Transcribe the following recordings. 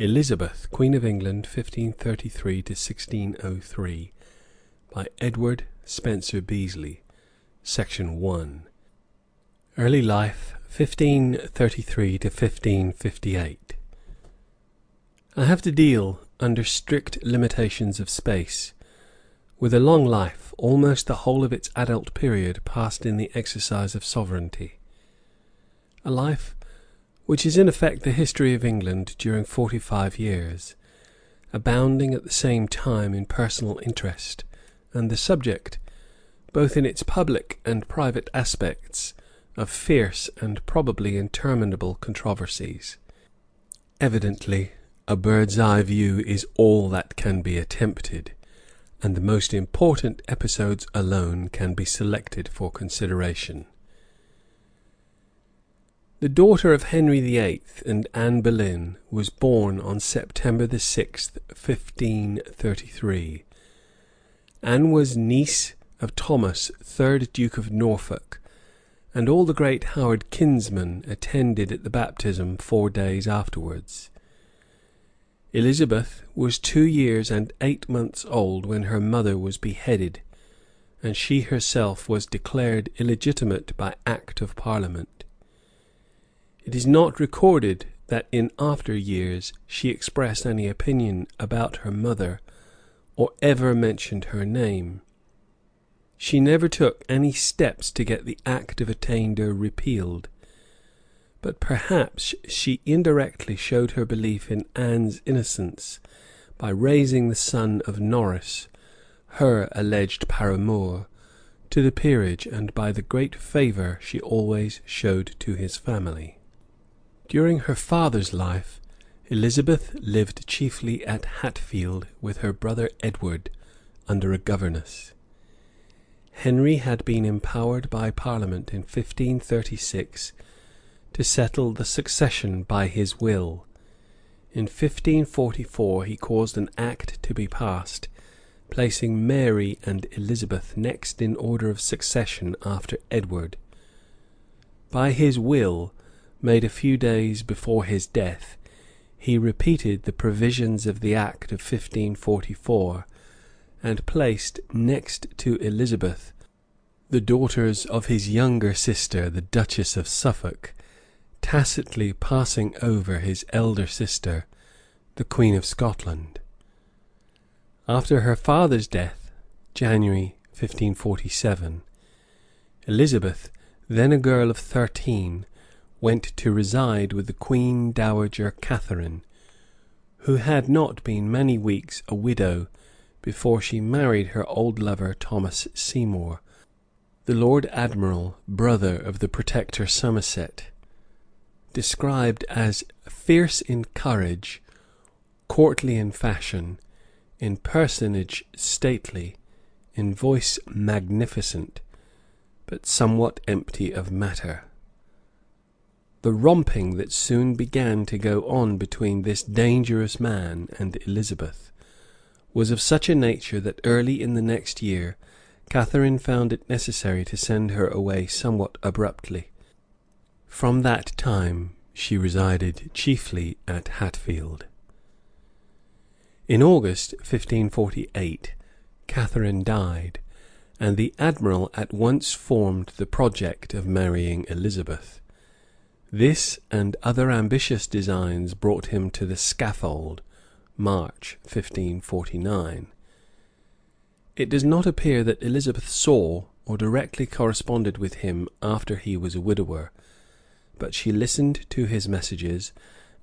Elizabeth, Queen of England, 1533 to 1603, by Edward Spencer Beasley. Section 1. Early life, 1533 to 1558. I have to deal, under strict limitations of space, with a long life, almost the whole of its adult period passed in the exercise of sovereignty. A life which is in effect the history of England during 45 years, abounding at the same time in personal interest, and the subject, both in its public and private aspects, of fierce and probably interminable controversies. Evidently, a bird's-eye view is all that can be attempted, and the most important episodes alone can be selected for consideration. The daughter of Henry VIII and Anne Boleyn was born on September 6, 1533. Anne was niece of Thomas, 3rd Duke of Norfolk, and all the great Howard kinsmen attended at the baptism 4 days afterwards. Elizabeth was 2 years and 8 months old when her mother was beheaded, and she herself was declared illegitimate by Act of Parliament. It is not recorded that in after years she expressed any opinion about her mother or ever mentioned her name. She never took any steps to get the Act of Attainder repealed, but perhaps she indirectly showed her belief in Anne's innocence by raising the son of Norris, her alleged paramour, to the peerage, and by the great favour she always showed to his family. During her father's life, Elizabeth lived chiefly at Hatfield with her brother Edward under a governess. Henry had been empowered by Parliament in 1536 to settle the succession by his will. In 1544 he caused an act to be passed, placing Mary and Elizabeth next in order of succession after Edward. By his will, made a few days before his death, he repeated the provisions of the Act of 1544, and placed next to Elizabeth the daughters of his younger sister, the Duchess of Suffolk, tacitly passing over his elder sister, the Queen of Scotland. After her father's death, January 1547, Elizabeth, then a girl of 13, went to reside with the Queen Dowager Catherine, who had not been many weeks a widow before she married her old lover Thomas Seymour, the Lord Admiral, brother of the Protector Somerset. Described as fierce in courage, courtly in fashion, in personage stately, in voice magnificent, but somewhat empty of matter. The romping that soon began to go on between this dangerous man and Elizabeth was of such a nature that early in the next year Catherine found it necessary to send her away somewhat abruptly. From that time she resided chiefly at Hatfield. In August 1548 Catherine died, and the Admiral at once formed the project of marrying Elizabeth. This and other ambitious designs brought him to the scaffold, March 1549. It does not appear that Elizabeth saw or directly corresponded with him after he was a widower, but she listened to his messages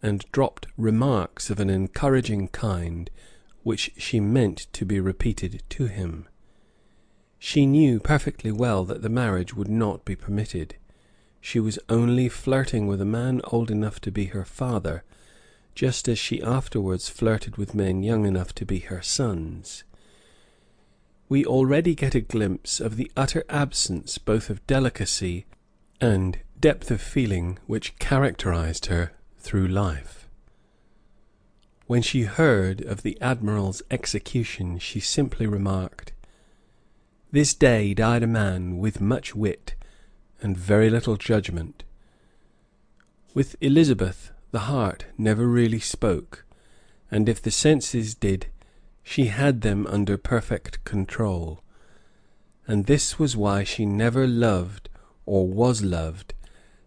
and dropped remarks of an encouraging kind which she meant to be repeated to him. She knew perfectly well that the marriage would not be permitted. She was only flirting with a man old enough to be her father, just as she afterwards flirted with men young enough to be her sons. We already get a glimpse of the utter absence both of delicacy and depth of feeling which characterized her through life. When she heard of the Admiral's execution, she simply remarked, "This day died a man with much wit and very little judgment." With Elizabeth the heart never really spoke, and if the senses did, she had them under perfect control. And this was why she never loved or was loved,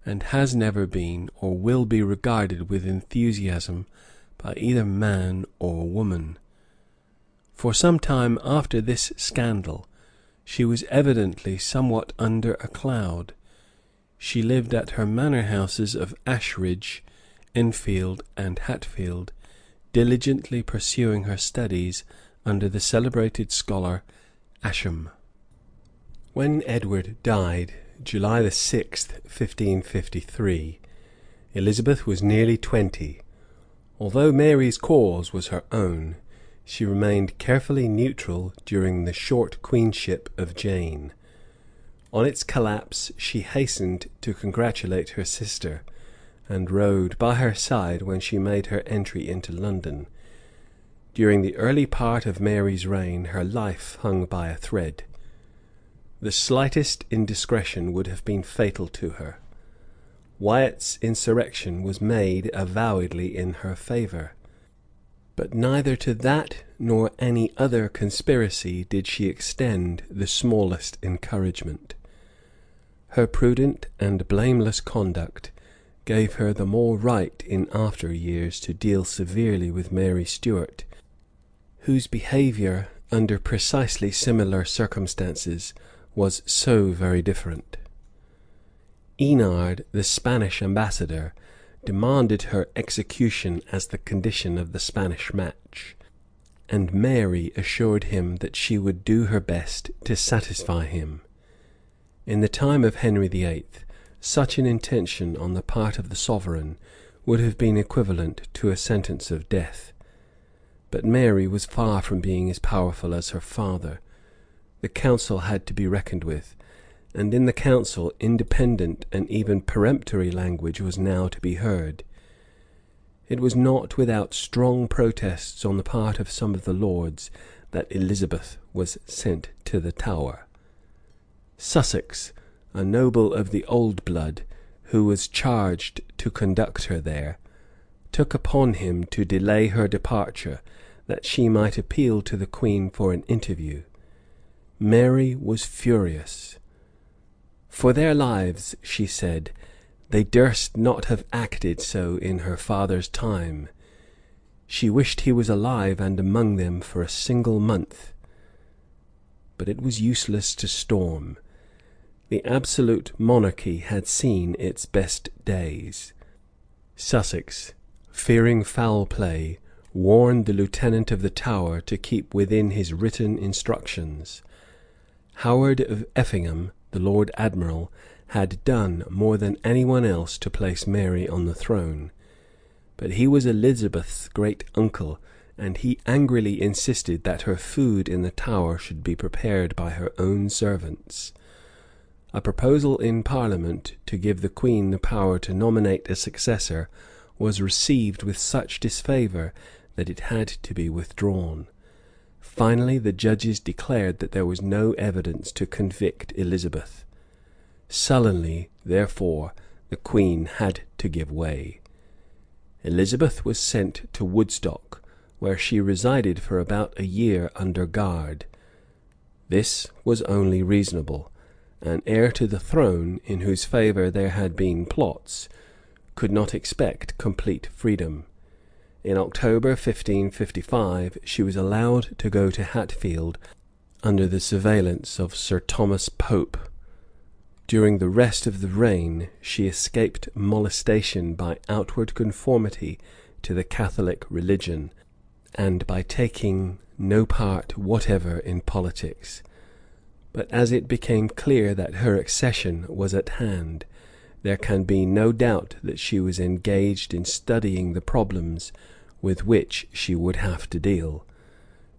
and has never been or will be regarded with enthusiasm by either man or woman. For some time after this scandal, she was evidently somewhat under a cloud. She lived at her manor houses of Ashridge, Enfield, and Hatfield, diligently pursuing her studies under the celebrated scholar Ascham. When Edward died, July 6th, 1553, Elizabeth was nearly 20. Although Mary's cause was her own, she remained carefully neutral during the short queenship of Jane. On its collapse she hastened to congratulate her sister, and rode by her side when she made her entry into London. During the early part of Mary's reign her life hung by a thread. The slightest indiscretion would have been fatal to her. Wyatt's insurrection was made avowedly in her favour, but neither to that nor any other conspiracy did she extend the smallest encouragement. Her prudent and blameless conduct gave her the more right in after years to deal severely with Mary Stuart, whose behaviour under precisely similar circumstances was so very different. Eynard, the Spanish ambassador, demanded her execution as the condition of the Spanish match, and Mary assured him that she would do her best to satisfy him. In the time of Henry VIII, such an intention on the part of the sovereign would have been equivalent to a sentence of death. But Mary was far from being as powerful as her father. The council had to be reckoned with, and in the council independent and even peremptory language was now to be heard. It was not without strong protests on the part of some of the lords that Elizabeth was sent to the Tower. Sussex, a noble of the old blood, who was charged to conduct her there, took upon him to delay her departure, that she might appeal to the Queen for an interview. Mary was furious. For their lives, she said, they durst not have acted so in her father's time. She wished he was alive and among them for a single month. But it was useless to storm. The absolute monarchy had seen its best days. Sussex, fearing foul play, warned the lieutenant of the Tower to keep within his written instructions. Howard of Effingham, the Lord Admiral, had done more than any one else to place Mary on the throne. But he was Elizabeth's great uncle, and he angrily insisted that her food in the Tower should be prepared by her own servants. A proposal in Parliament to give the Queen the power to nominate a successor was received with such disfavour that it had to be withdrawn. Finally, the judges declared that there was no evidence to convict Elizabeth. Sullenly, therefore, the Queen had to give way. Elizabeth was sent to Woodstock, where she resided for about a year under guard. This was only reasonable. An heir to the throne, in whose favour there had been plots, could not expect complete freedom. In October 1555 she was allowed to go to Hatfield under the surveillance of Sir Thomas Pope. During the rest of the reign she escaped molestation by outward conformity to the Catholic religion, and by taking no part whatever in politics. But as it became clear that her accession was at hand, there can be no doubt that she was engaged in studying the problems with which she would have to deal.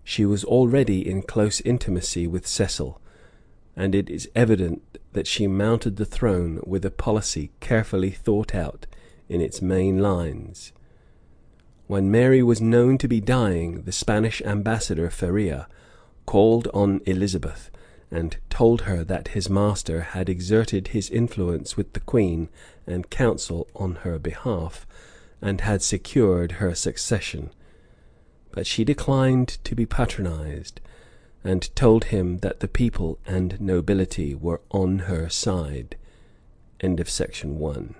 She was already in close intimacy with Cecil, and it is evident that she mounted the throne with a policy carefully thought out in its main lines. When Mary was known to be dying, the Spanish ambassador Feria called on Elizabeth and told her that his master had exerted his influence with the Queen and Council on her behalf, and had secured her succession. but she declined to be patronized, and told him that the people and nobility were on her side. End of section 1.